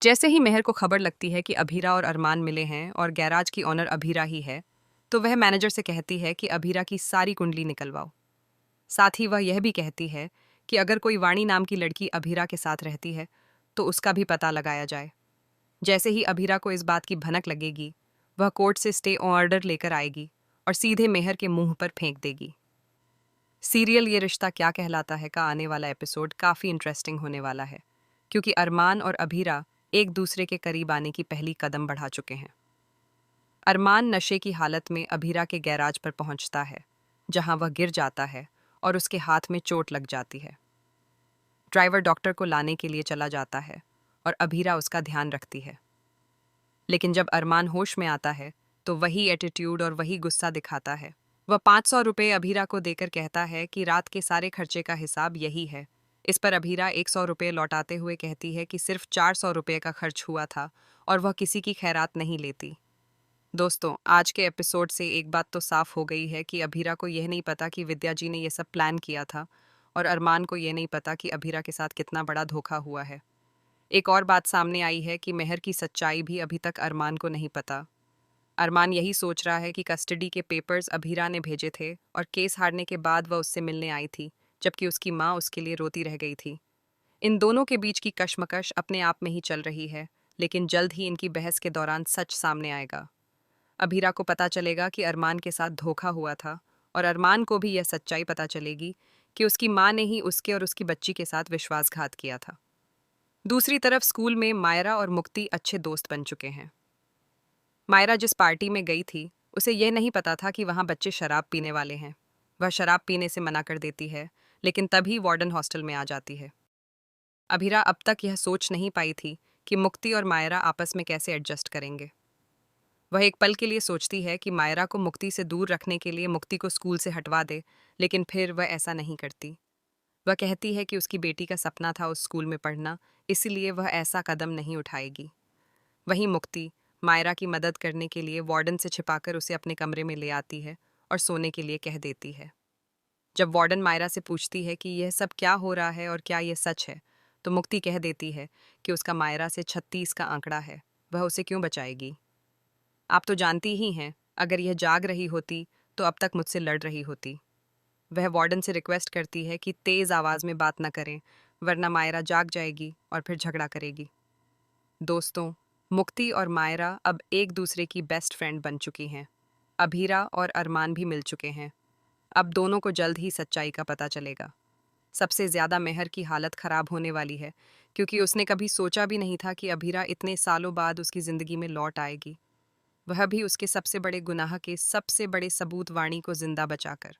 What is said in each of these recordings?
जैसे ही मेहर को खबर लगती है कि अभीरा और अरमान मिले हैं और गैराज की ऑनर अभीरा ही है, तो वह मैनेजर से कहती है कि अभीरा की सारी कुंडली निकलवाओ। साथ ही वह यह भी कहती है कि अगर कोई वाणी नाम की लड़की अभीरा के साथ रहती है तो उसका भी पता लगाया जाए। जैसे ही अभीरा को इस बात की भनक लगेगी, वह कोर्ट से स्टे ऑर्डर लेकर आएगी और सीधे मेहर के मुंह पर फेंक देगी। सीरियल ये रिश्ता क्या कहलाता है का आने वाला एपिसोड काफ़ी इंटरेस्टिंग होने वाला है, क्योंकि अरमान और अभीरा एक दूसरे के करीब आने की पहली कदम बढ़ा चुके हैं। अरमान नशे की हालत में अभीरा के गैराज पर पहुंचता है, जहां वह गिर जाता है और उसके हाथ में चोट लग जाती है। ड्राइवर डॉक्टर को लाने के लिए चला जाता है और अभीरा उसका ध्यान रखती है। लेकिन जब अरमान होश में आता है तो वही एटीट्यूड और वही गुस्सा दिखाता है। वह 500 रुपये अभीरा को देकर कहता है कि रात के सारे खर्चे का हिसाब यही है। इस पर अभीरा 100 रुपये लौटाते हुए कहती है कि सिर्फ 400 रुपये का खर्च हुआ था और वह किसी की खैरात नहीं लेती। दोस्तों, आज के एपिसोड से एक बात तो साफ हो गई है कि अभीरा को यह नहीं पता कि विद्या जी ने यह सब प्लान किया था, और अरमान को यह नहीं पता कि अभीरा के साथ कितना बड़ा धोखा हुआ है। एक और बात सामने आई है कि मेहर की सच्चाई भी अभी तक अरमान को नहीं पता। अरमान यही सोच रहा है कि कस्टडी के पेपर्स अभीरा ने भेजे थे और केस हारने के बाद वह उससे मिलने आई थी, जबकि उसकी माँ उसके लिए रोती रह गई थी। इन दोनों के बीच की कशमकश अपने आप में ही चल रही है, लेकिन जल्द ही इनकी बहस के दौरान सच सामने आएगा। अभीरा को पता चलेगा कि अरमान के साथ धोखा हुआ था, और अरमान को भी यह सच्चाई पता चलेगी कि उसकी माँ ने ही उसके और उसकी बच्ची के साथ विश्वासघात किया था। दूसरी तरफ स्कूल में मायरा और मुक्ति अच्छे दोस्त बन चुके हैं। मायरा जिस पार्टी में गई थी, उसे यह नहीं पता था कि वहाँ बच्चे शराब पीने वाले हैं। वह शराब पीने से मना कर देती है, लेकिन तभी वार्डन हॉस्टल में आ जाती है। अभीरा अब तक यह सोच नहीं पाई थी कि मुक्ति और मायरा आपस में कैसे एडजस्ट करेंगे। वह एक पल के लिए सोचती है कि मायरा को मुक्ति से दूर रखने के लिए मुक्ति को स्कूल से हटवा दे, लेकिन फिर वह ऐसा नहीं करती। वह कहती है कि उसकी बेटी का सपना था उस स्कूल में पढ़ना, इसलिए वह ऐसा कदम नहीं उठाएगी। वहीं मुक्ति मायरा की मदद करने के लिए वार्डन से छिपाकर उसे अपने कमरे में ले आती है और सोने के लिए कह देती है। जब वार्डन मायरा से पूछती है कि यह सब क्या हो रहा है और क्या यह सच है, तो मुक्ति कह देती है कि उसका मायरा से 36 का आंकड़ा है, वह उसे क्यों बचाएगी। आप तो जानती ही हैं, अगर यह जाग रही होती तो अब तक मुझसे लड़ रही होती। वह वार्डन से रिक्वेस्ट करती है कि तेज़ आवाज़ में बात न करें, वरना मायरा जाग जाएगी और फिर झगड़ा करेगी। दोस्तों, मुक्ति और मायरा अब एक दूसरे की बेस्ट फ्रेंड बन चुकी हैं। अभीरा और अरमान भी मिल चुके हैं। अब दोनों को जल्द ही सच्चाई का पता चलेगा। सबसे ज़्यादा मेहर की हालत ख़राब होने वाली है, क्योंकि उसने कभी सोचा भी नहीं था कि अभीरा इतने सालों बाद उसकी ज़िंदगी में लौट आएगी, वह भी उसके सबसे बड़े गुनाह के सबसे बड़े सबूत वाणी को जिंदा बचाकर।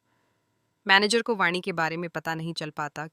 मैनेजर को वाणी के बारे में पता नहीं चल पाता,